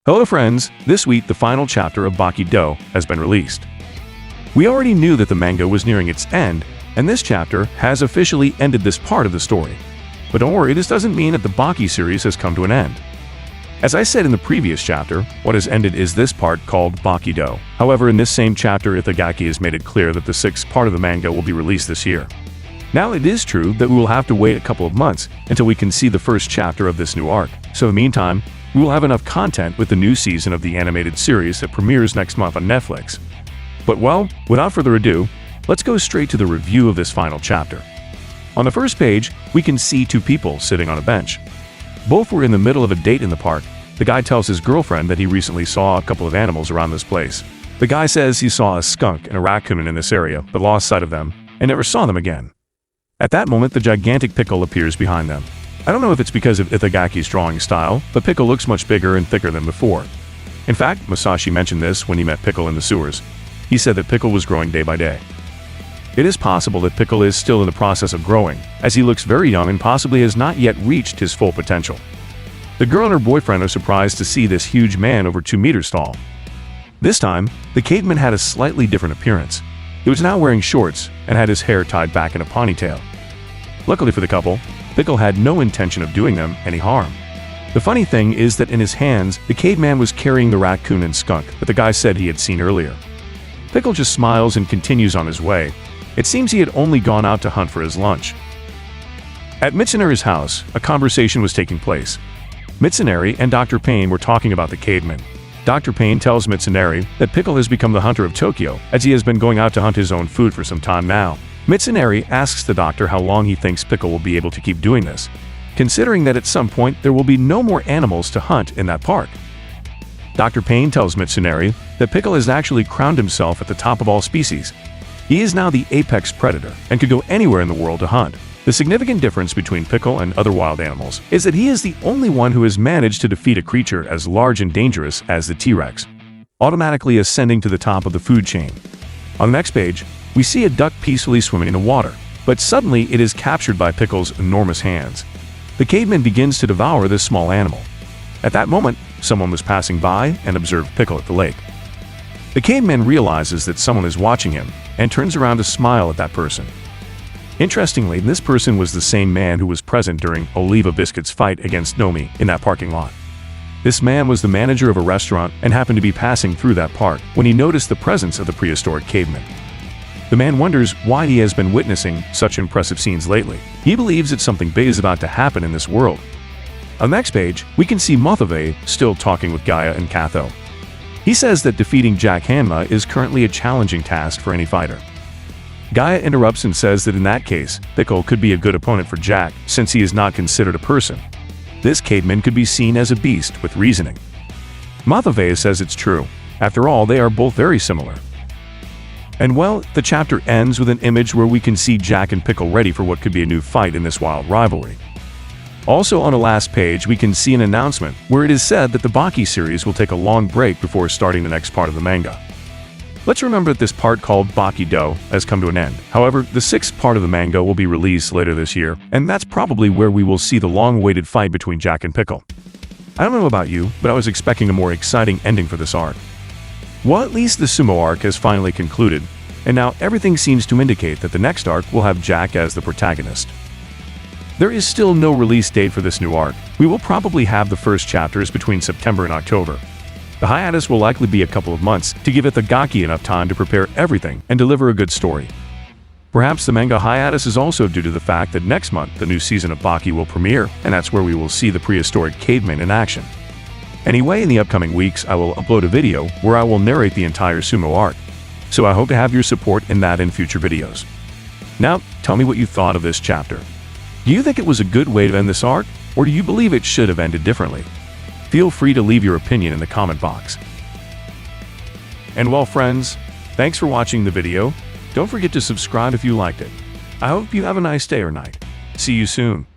Hello friends, this week the final chapter of Baki Dou has been released. We already knew that the manga was nearing its end, and this chapter has officially ended this part of the story. But don't worry, this doesn't mean that the Baki series has come to an end. As I said in the previous chapter, what has ended is this part called Baki Dou. However, in this same chapter, Itagaki has made it clear that the sixth part of the manga will be released this year. Now, it is true that we will have to wait a couple of months until we can see the first chapter of this new arc. So in the meantime, we will have enough content with the new season of the animated series that premieres next month on Netflix. But well, without further ado, let's go straight to the review of this final chapter. On the first page, we can see two people sitting on a bench. Both were in the middle of a date in the park. The guy tells his girlfriend that he recently saw a couple of animals around this place. The guy says he saw a skunk and a raccoon in this area, but lost sight of them and never saw them again. At that moment, the gigantic Pickle appears behind them. I don't know if it's because of Itagaki's drawing style, but Pickle looks much bigger and thicker than before. In fact, Masashi mentioned this when he met Pickle in the sewers. He said that Pickle was growing day by day. It is possible that Pickle is still in the process of growing, as he looks very young and possibly has not yet reached his full potential. The girl and her boyfriend are surprised to see this huge man over 2 meters tall. This time, the caveman had a slightly different appearance. He was now wearing shorts and had his hair tied back in a ponytail. Luckily for the couple, Pickle had no intention of doing them any harm. The funny thing is that in his hands, the caveman was carrying the raccoon and skunk that the guy said he had seen earlier. Pickle just smiles and continues on his way. It seems he had only gone out to hunt for his lunch. At Mitsuneru's house, a conversation was taking place. Mitsuneru and Dr. Pain were talking about the caveman. Dr. Pain tells Mitsuneru that Pickle has become the hunter of Tokyo, as he has been going out to hunt his own food for some time now. Mitsuneru asks the doctor how long he thinks Pickle will be able to keep doing this, considering that at some point there will be no more animals to hunt in that park. Dr. Pain tells Mitsuneru that Pickle has actually crowned himself at the top of all species. He is now the apex predator and could go anywhere in the world to hunt. The significant difference between Pickle and other wild animals is that he is the only one who has managed to defeat a creature as large and dangerous as the T-Rex, automatically ascending to the top of the food chain. On the next page, we see a duck peacefully swimming in the water, but suddenly it is captured by Pickle's enormous hands. The caveman begins to devour this small animal. At that moment, someone was passing by and observed Pickle at the lake. The caveman realizes that someone is watching him and turns around to smile at that person. Interestingly, this person was the same man who was present during Oliva Biscuit's fight against Nomi in that parking lot. This man was the manager of a restaurant and happened to be passing through that park when he noticed the presence of the prehistoric caveman. The man wonders why he has been witnessing such impressive scenes lately. He believes that something big is about to happen in this world. On the next page, we can see Mothave still talking with Gaia and Katho. He says that defeating Jack Hanma is currently a challenging task for any fighter. Gaia interrupts and says that in that case, Pickle could be a good opponent for Jack since he is not considered a person. This caveman could be seen as a beast with reasoning. Mothave says it's true. After all, they are both very similar. And well, the chapter ends with an image where we can see Jack and Pickle ready for what could be a new fight in this wild rivalry. Also on the last page, we can see an announcement where it is said that the Baki series will take a long break before starting the next part of the manga. Let's remember that this part called Baki Dou has come to an end. However, the sixth part of the manga will be released later this year, and that's probably where we will see the long-awaited fight between Jack and Pickle. I don't know about you, but I was expecting a more exciting ending for this arc. Well, at least the sumo arc has finally concluded, and now everything seems to indicate that the next arc will have Jack as the protagonist. There is still no release date for this new arc. We will probably have the first chapters between September and October. The hiatus will likely be a couple of months to give Itagaki enough time to prepare everything and deliver a good story. Perhaps the manga hiatus is also due to the fact that next month the new season of Baki will premiere, and that's where we will see the prehistoric caveman in action. Anyway, in the upcoming weeks, I will upload a video where I will narrate the entire sumo arc, so I hope to have your support in that in future videos. Now, tell me what you thought of this chapter. Do you think it was a good way to end this arc, or do you believe it should have ended differently? Feel free to leave your opinion in the comment box. And well friends, thanks for watching the video. Don't forget to subscribe if you liked it. I hope you have a nice day or night. See you soon.